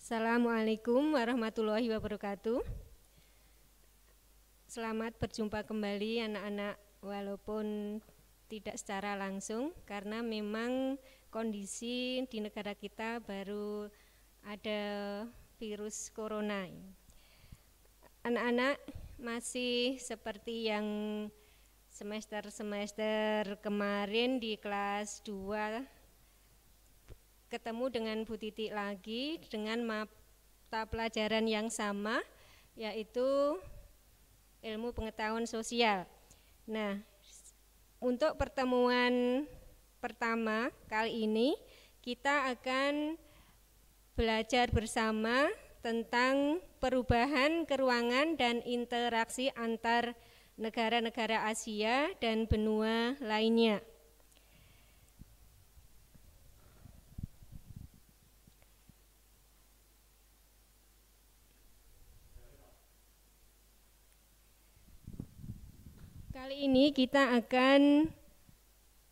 Assalamualaikum warahmatullahi wabarakatuh. Selamat berjumpa kembali anak-anak, walaupun tidak secara langsung karena memang kondisi di negara kita baru ada virus corona. Anak-anak masih seperti yang semester-semester kemarin di kelas 2 ketemu dengan Bu Titi lagi dengan mata pelajaran yang sama, yaitu ilmu pengetahuan sosial. Nah, untuk pertemuan pertama kali ini kita akan belajar bersama tentang perubahan keruangan dan interaksi antar negara-negara Asia dan benua lainnya. Kali ini kita akan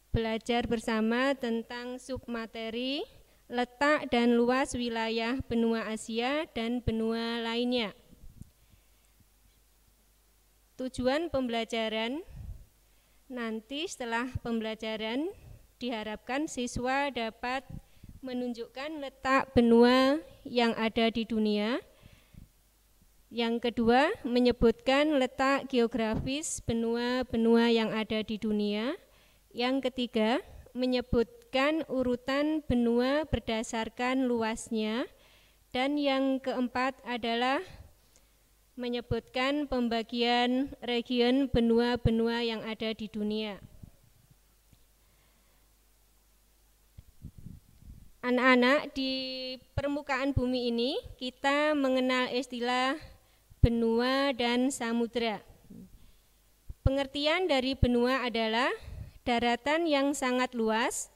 belajar bersama tentang submateri, letak dan luas wilayah benua Asia dan benua lainnya. Tujuan pembelajaran, nanti setelah pembelajaran diharapkan siswa dapat menunjukkan letak benua yang ada di dunia. Yang kedua, menyebutkan letak geografis benua-benua yang ada di dunia. Yang ketiga, menyebutkan urutan benua berdasarkan luasnya. Dan yang keempat adalah menyebutkan pembagian region benua-benua yang ada di dunia. Anak-anak, di permukaan bumi ini kita mengenal istilah benua dan samudra. Pengertian dari benua adalah daratan yang sangat luas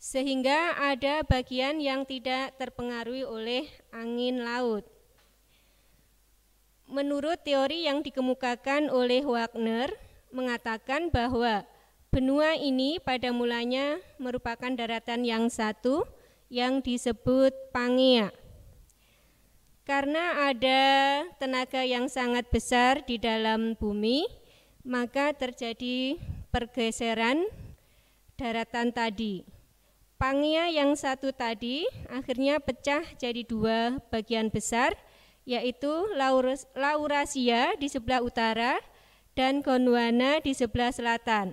sehingga ada bagian yang tidak terpengaruhi oleh angin laut. Menurut teori yang dikemukakan oleh Wagner mengatakan bahwa benua ini pada mulanya merupakan daratan yang satu yang disebut Pangea. Karena ada tenaga yang sangat besar di dalam bumi, maka terjadi pergeseran daratan tadi. Pangea yang satu tadi akhirnya pecah jadi dua bagian besar, yaitu Laurasia di sebelah utara dan Gondwana di sebelah selatan.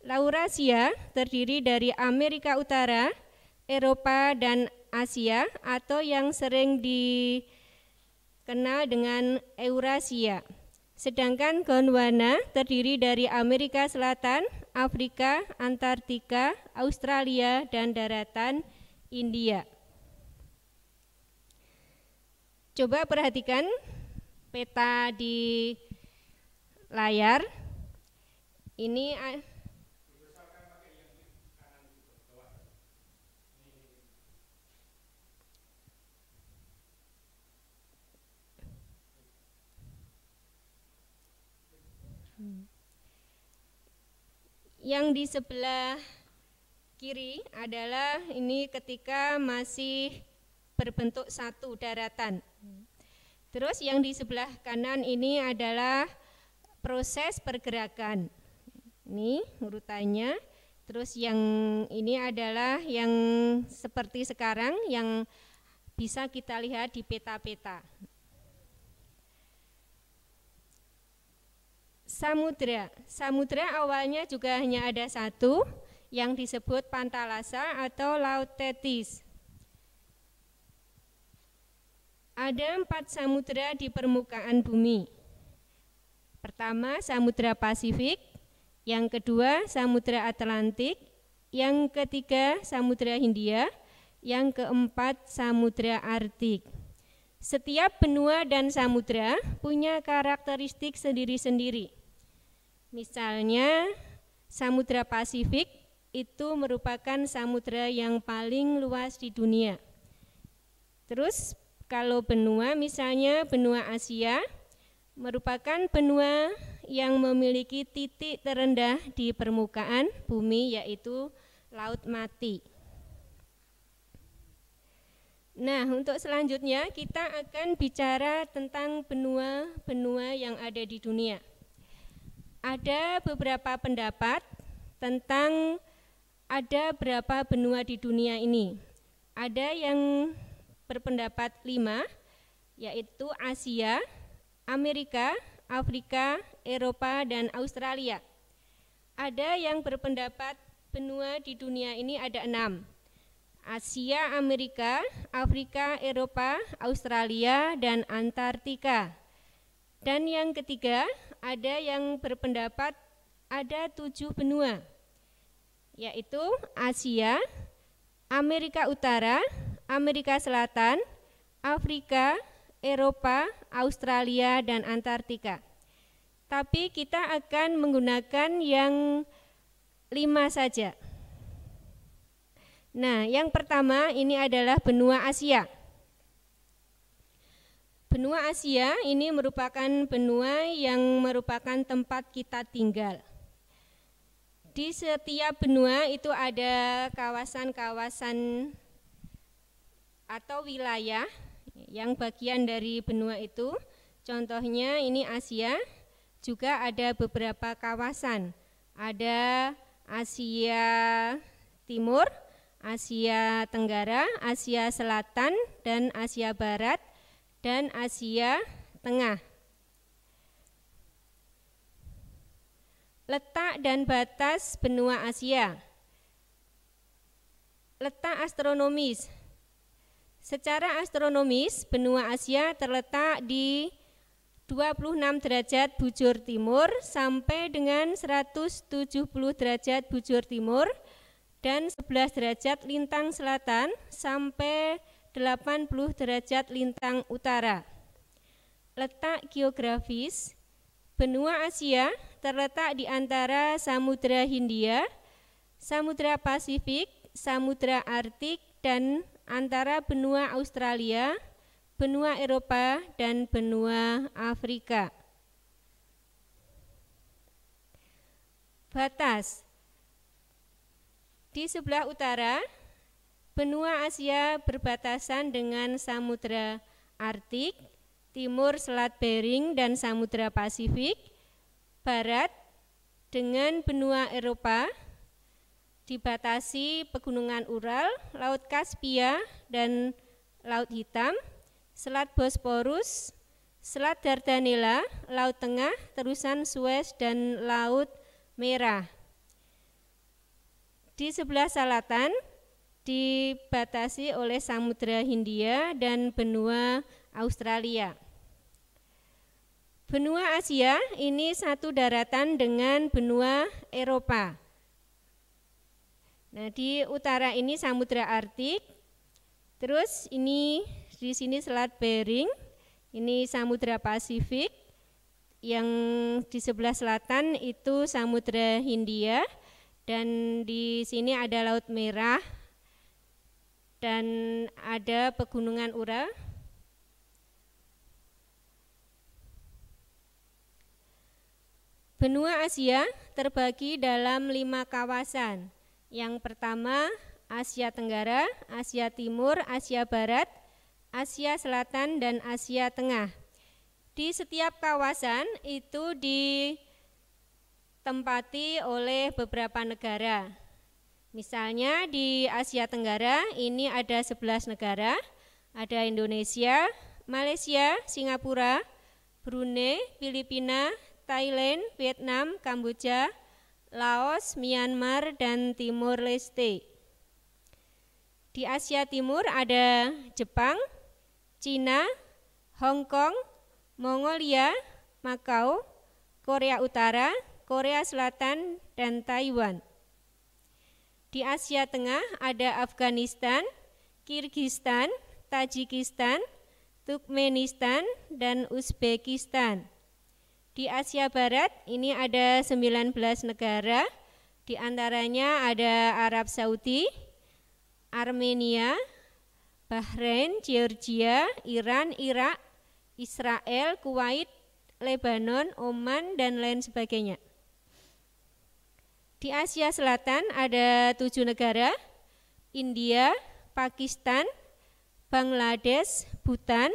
Laurasia terdiri dari Amerika Utara, Eropa, dan Asia atau yang sering dikenal dengan Eurasia. Sedangkan Gondwana terdiri dari Amerika Selatan, Afrika, Antartika, Australia, dan daratan India. Coba perhatikan peta di layar. Ini yang di sebelah kiri adalah ini ketika masih berbentuk satu daratan. Terus yang di sebelah kanan ini adalah proses pergerakan. Ini urutannya. Terus yang ini adalah yang seperti sekarang yang bisa kita lihat di peta-peta. Samudra awalnya juga hanya ada satu yang disebut Pantalasa atau Laut Tetis. Ada 4 samudra di permukaan bumi. Pertama, Samudra Pasifik, yang kedua Samudra Atlantik, yang ketiga Samudra Hindia, yang keempat Samudra Arktik. Setiap benua dan samudra punya karakteristik sendiri-sendiri. Misalnya, Samudra Pasifik itu merupakan samudra yang paling luas di dunia. Terus, kalau benua, misalnya benua Asia, merupakan benua yang memiliki titik terendah di permukaan bumi, yaitu Laut Mati. Nah, untuk selanjutnya kita akan bicara tentang benua-benua yang ada di dunia. Ada beberapa pendapat tentang ada berapa benua di dunia ini. Ada yang berpendapat 5, yaitu Asia, Amerika, Afrika, Eropa, dan Australia. Ada yang berpendapat benua di dunia ini ada 6. Asia, Amerika, Afrika, Eropa, Australia, dan Antartika. Dan yang ketiga, ada yang berpendapat ada 7 benua, yaitu Asia, Amerika Utara, Amerika Selatan, Afrika, Eropa, Australia, dan Antartika. Tapi kita akan menggunakan yang 5 saja. Nah, yang pertama ini adalah benua Asia. Benua Asia ini merupakan benua yang merupakan tempat kita tinggal. Di setiap benua itu ada kawasan-kawasan atau wilayah yang bagian dari benua itu. Contohnya ini Asia, juga ada beberapa kawasan. Ada Asia Timur, Asia Tenggara, Asia Selatan, dan Asia Barat, dan Asia Tengah. Letak dan batas benua Asia. Letak astronomis. Secara astronomis, benua Asia terletak di 26 derajat bujur timur sampai dengan 170 derajat bujur timur, dan 11 derajat lintang selatan sampai 80 derajat lintang utara. Letak geografis, benua Asia terletak di antara Samudra Hindia, Samudra Pasifik, Samudra Arktik, dan antara benua Australia, benua Eropa, dan benua Afrika. Batas. Di sebelah utara, benua Asia berbatasan dengan Samudra Arktik, timur Selat Bering dan Samudra Pasifik, barat dengan benua Eropa, dibatasi pegunungan Ural, Laut Kaspia, dan Laut Hitam, Selat Bosporus, Selat Dardanella, Laut Tengah, terusan Suez, dan Laut Merah. Di sebelah selatan dibatasi oleh Samudra Hindia dan benua Australia. Benua Asia ini satu daratan dengan benua Eropa. Nah, di utara ini Samudra Arktik, terus ini di sini Selat Bering, ini Samudra Pasifik, yang di sebelah selatan itu Samudra Hindia, dan di sini ada Laut Merah, dan ada pegunungan Ural. Benua Asia terbagi dalam 5 kawasan. Yang pertama Asia Tenggara, Asia Timur, Asia Barat, Asia Selatan, dan Asia Tengah. Di setiap kawasan itu ditempati oleh beberapa negara. Misalnya di Asia Tenggara ini ada 11 negara, ada Indonesia, Malaysia, Singapura, Brunei, Filipina, Thailand, Vietnam, Kamboja, Laos, Myanmar, dan Timor Leste. Di Asia Timur ada Jepang, Cina, Hong Kong, Mongolia, Makau, Korea Utara, Korea Selatan, dan Taiwan. Di Asia Tengah ada Afghanistan, Kirgistan, Tajikistan, Turkmenistan, dan Uzbekistan. Di Asia Barat ini ada 19 negara, di antaranya ada Arab Saudi, Armenia, Bahrain, Georgia, Iran, Irak, Israel, Kuwait, Lebanon, Oman, dan lain sebagainya. Di Asia Selatan ada 7 negara, India, Pakistan, Bangladesh, Bhutan,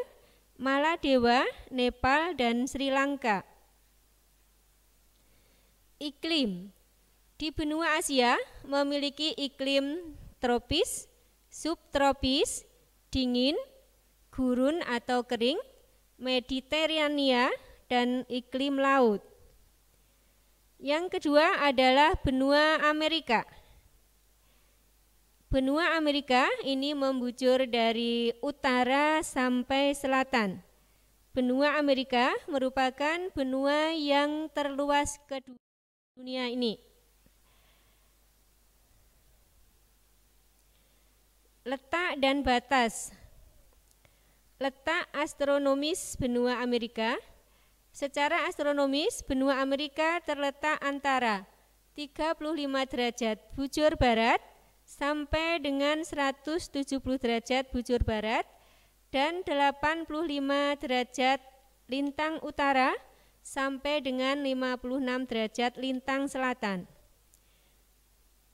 Maladewa, Nepal, dan Sri Lanka. Iklim. Di benua Asia memiliki iklim tropis, subtropis, dingin, gurun atau kering, Mediterania, dan iklim laut. Yang kedua adalah benua Amerika. Benua Amerika ini membujur dari utara sampai selatan. Benua Amerika merupakan benua yang terluas kedua di dunia ini. Letak dan batas. Letak astronomis benua Amerika. Secara astronomis, benua Amerika terletak antara 35 derajat bujur barat sampai dengan 170 derajat bujur barat dan 85 derajat lintang utara sampai dengan 56 derajat lintang selatan.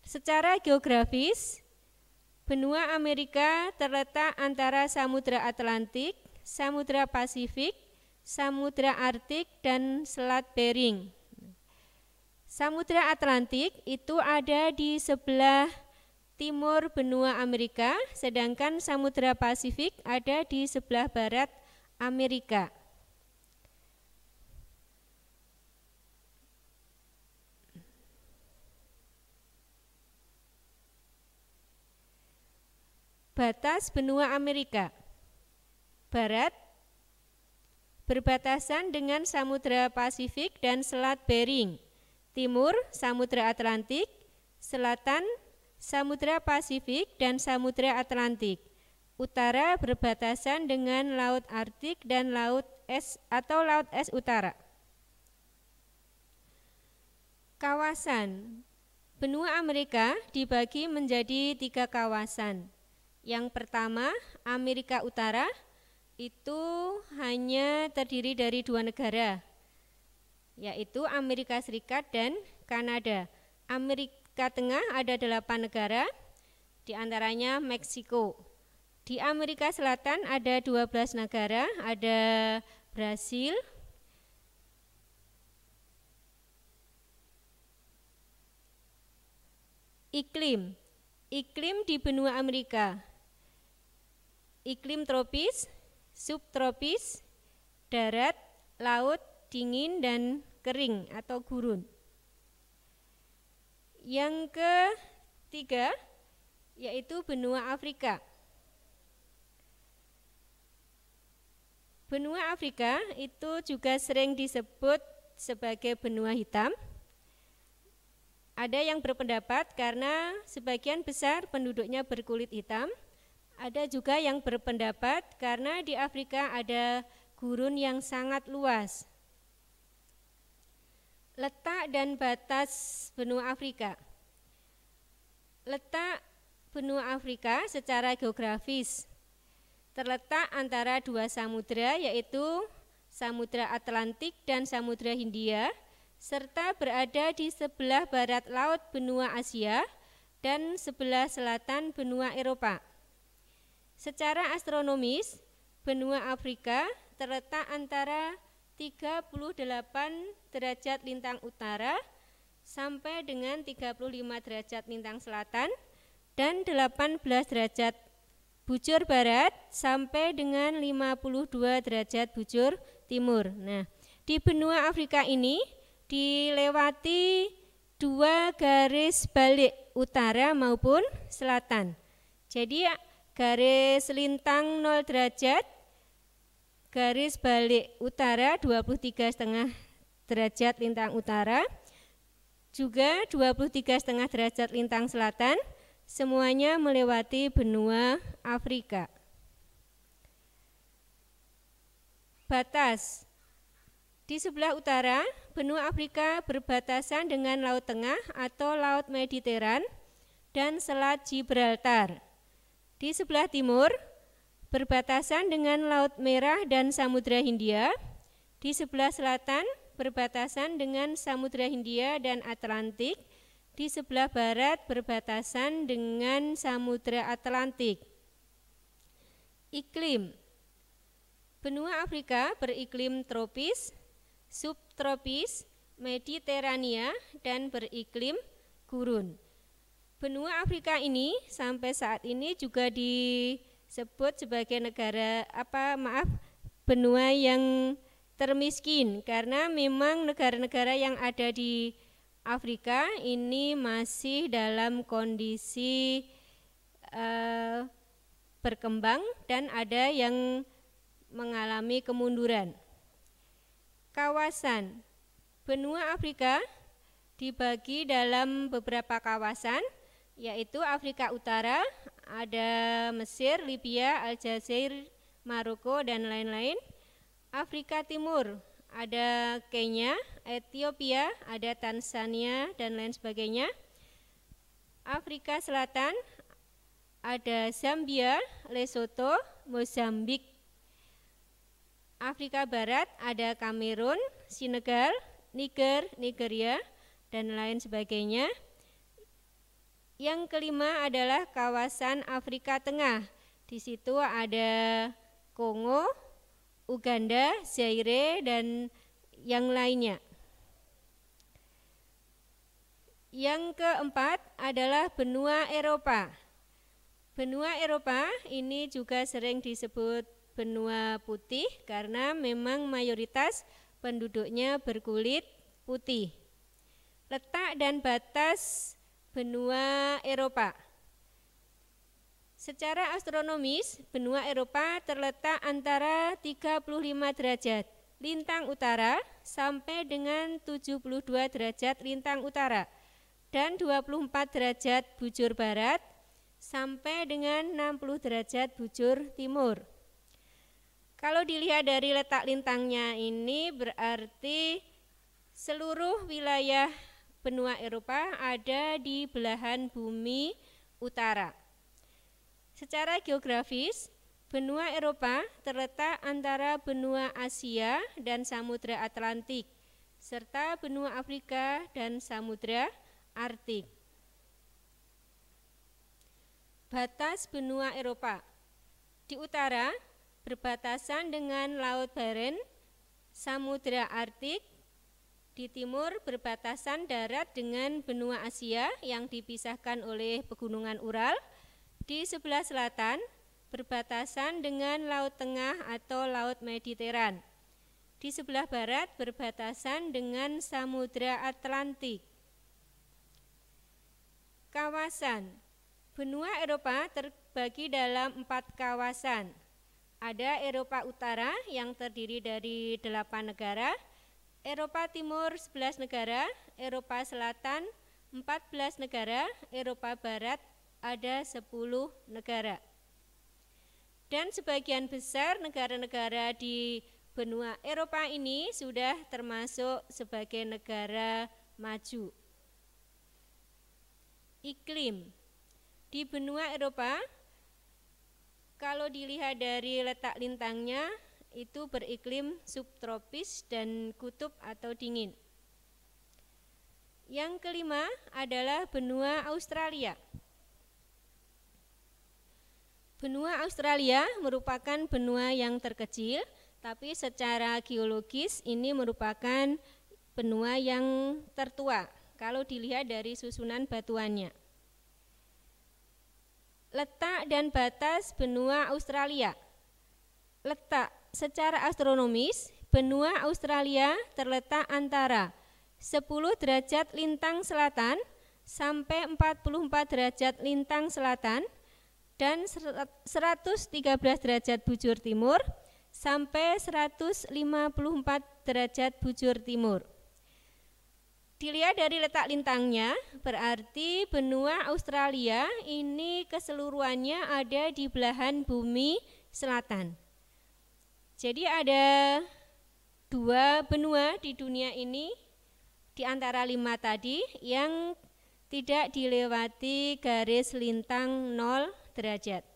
Secara geografis, benua Amerika terletak antara Samudra Atlantik, Samudra Pasifik, Samudra Arktik, dan Selat Bering. Samudra Atlantik itu ada di sebelah timur benua Amerika, sedangkan Samudra Pasifik ada di sebelah barat Amerika. Batas benua Amerika. Barat berbatasan dengan Samudra Pasifik dan Selat Bering. Timur Samudra Atlantik, selatan Samudra Pasifik dan Samudra Atlantik. Utara berbatasan dengan Laut Arktik dan Laut Es atau Laut Es Utara. Kawasan benua Amerika dibagi menjadi 3 kawasan. Yang pertama, Amerika Utara itu hanya terdiri dari 2 negara, yaitu Amerika Serikat dan Kanada. Amerika Tengah ada 8 negara, di antaranya Meksiko. Di Amerika Selatan ada 12 negara, ada Brasil, iklim. Iklim di benua Amerika. Iklim tropis, subtropis, darat, laut, dingin, dan kering atau gurun. Yang ketiga yaitu benua Afrika. Benua Afrika itu juga sering disebut sebagai benua hitam. Ada yang berpendapat karena sebagian besar penduduknya berkulit hitam. Ada juga yang berpendapat karena di Afrika ada gurun yang sangat luas. Letak dan batas benua Afrika. Letak benua Afrika secara geografis terletak antara 2 samudra, yaitu Samudra Atlantik dan Samudra Hindia, serta berada di sebelah barat laut benua Asia dan sebelah selatan benua Eropa. Secara astronomis, benua Afrika terletak antara 38 derajat lintang utara sampai dengan 35 derajat lintang selatan dan 18 derajat bujur barat sampai dengan 52 derajat bujur timur. Nah, di benua Afrika ini dilewati 2 garis balik utara maupun selatan. Jadi garis lintang 0 derajat, garis balik utara 23,5 derajat lintang utara, juga 23,5 derajat lintang selatan, semuanya melewati benua Afrika. Batas. Di sebelah utara, benua Afrika berbatasan dengan Laut Tengah atau Laut Mediteran dan Selat Gibraltar. Di sebelah timur, berbatasan dengan Laut Merah dan Samudra Hindia. Di sebelah selatan, berbatasan dengan Samudra Hindia dan Atlantik. Di sebelah barat, berbatasan dengan Samudra Atlantik. Iklim. Benua Afrika beriklim tropis, subtropis, Mediterania, dan beriklim gurun. Benua Afrika ini sampai saat ini juga disebut sebagai benua yang termiskin, karena memang negara-negara yang ada di Afrika ini masih dalam kondisi berkembang dan ada yang mengalami kemunduran. Kawasan benua Afrika dibagi dalam beberapa kawasan, yaitu Afrika Utara, ada Mesir, Libya, Aljazair, Maroko, dan lain-lain. Afrika Timur, ada Kenya, Ethiopia, ada Tanzania, dan lain sebagainya. Afrika Selatan, ada Zambia, Lesotho, Mozambik. Afrika Barat, ada Kamerun, Senegal, Niger, Nigeria, dan lain sebagainya. Yang kelima adalah kawasan Afrika Tengah. Di situ ada Kongo, Uganda, Zaire, dan yang lainnya. Yang keempat adalah benua Eropa. Benua Eropa ini juga sering disebut benua putih karena memang mayoritas penduduknya berkulit putih. Letak dan batas benua Eropa. Secara astronomis, benua Eropa terletak antara 35 derajat lintang utara sampai dengan 72 derajat lintang utara dan 24 derajat bujur barat sampai dengan 60 derajat bujur timur. Kalau dilihat dari letak lintangnya ini berarti seluruh wilayah benua Eropa ada di belahan bumi utara. Secara geografis, benua Eropa terletak antara benua Asia dan Samudra Atlantik, serta benua Afrika dan Samudra Arktik. Batas benua Eropa. Di utara, berbatasan dengan Laut Barents, Samudra Arktik. Di timur berbatasan darat dengan benua Asia yang dipisahkan oleh pegunungan Ural. Di sebelah selatan berbatasan dengan Laut Tengah atau Laut Mediteran. Di sebelah barat berbatasan dengan Samudra Atlantik. Kawasan benua Eropa terbagi dalam 4 kawasan. Ada Eropa Utara yang terdiri dari 8 negara, Eropa Timur 11 negara, Eropa Selatan 14 negara, Eropa Barat ada 10 negara. Dan sebagian besar negara-negara di benua Eropa ini sudah termasuk sebagai negara maju. Iklim di benua Eropa, kalau dilihat dari letak lintangnya, itu beriklim subtropis dan kutub atau dingin. Yang kelima adalah benua Australia. Benua Australia merupakan benua yang terkecil, tapi secara geologis ini merupakan benua yang tertua kalau dilihat dari susunan batuannya. Letak dan batas benua Australia. Letak secara astronomis, benua Australia terletak antara 10 derajat lintang selatan sampai 44 derajat lintang selatan dan 113 derajat bujur timur sampai 154 derajat bujur timur. Dilihat dari letak lintangnya, berarti benua Australia ini keseluruhannya ada di belahan bumi selatan. Jadi ada 2 benua di dunia ini di antara 5 tadi yang tidak dilewati garis lintang 0 derajat.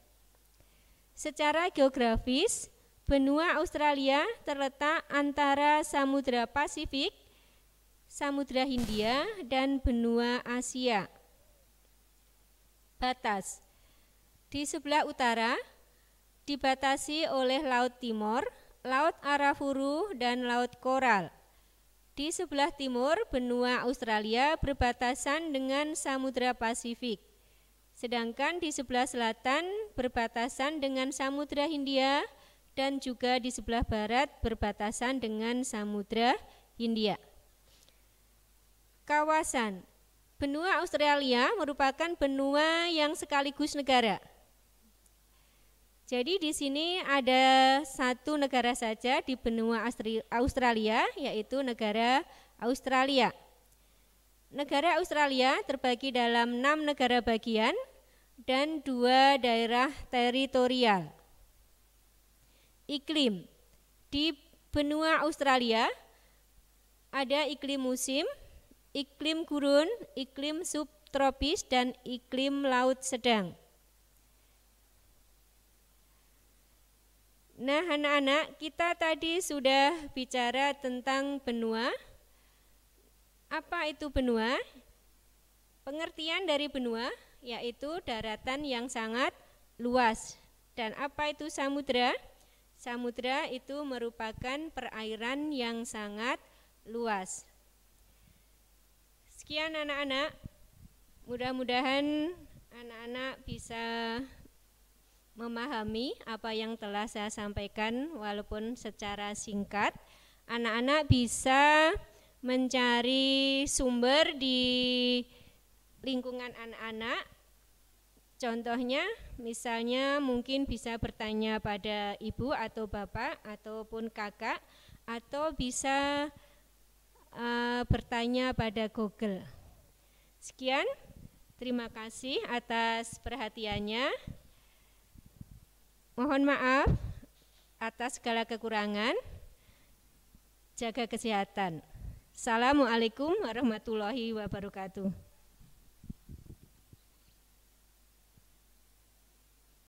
Secara geografis, benua Australia terletak antara Samudra Pasifik, Samudra Hindia, dan benua Asia. Batas di sebelah utara dibatasi oleh Laut Timor, Laut Arafuru, dan Laut Koral. Di sebelah timur, benua Australia berbatasan dengan Samudra Pasifik. Sedangkan di sebelah selatan berbatasan dengan Samudra Hindia dan juga di sebelah barat berbatasan dengan Samudra Hindia. Kawasan benua Australia merupakan benua yang sekaligus negara. Jadi di sini ada satu negara saja di benua Australia, yaitu negara Australia. Negara Australia terbagi dalam 6 negara bagian dan 2 daerah teritorial. Iklim di benua Australia ada iklim musim, iklim gurun, iklim subtropis, dan iklim laut sedang. Nah, anak-anak, kita tadi sudah bicara tentang benua. Apa itu benua? Pengertian dari benua yaitu daratan yang sangat luas. Dan apa itu samudra? Samudra itu merupakan perairan yang sangat luas. Sekian anak-anak, mudah-mudahan anak-anak bisa memahami apa yang telah saya sampaikan walaupun secara singkat. Anak-anak bisa mencari sumber di lingkungan anak-anak. Contohnya, misalnya mungkin bisa bertanya pada ibu atau bapak ataupun kakak, atau bisa bertanya pada Google. Sekian, terima kasih atas perhatiannya. Mohon maaf atas segala kekurangan. Jaga kesehatan. Assalamualaikum warahmatullahi wabarakatuh.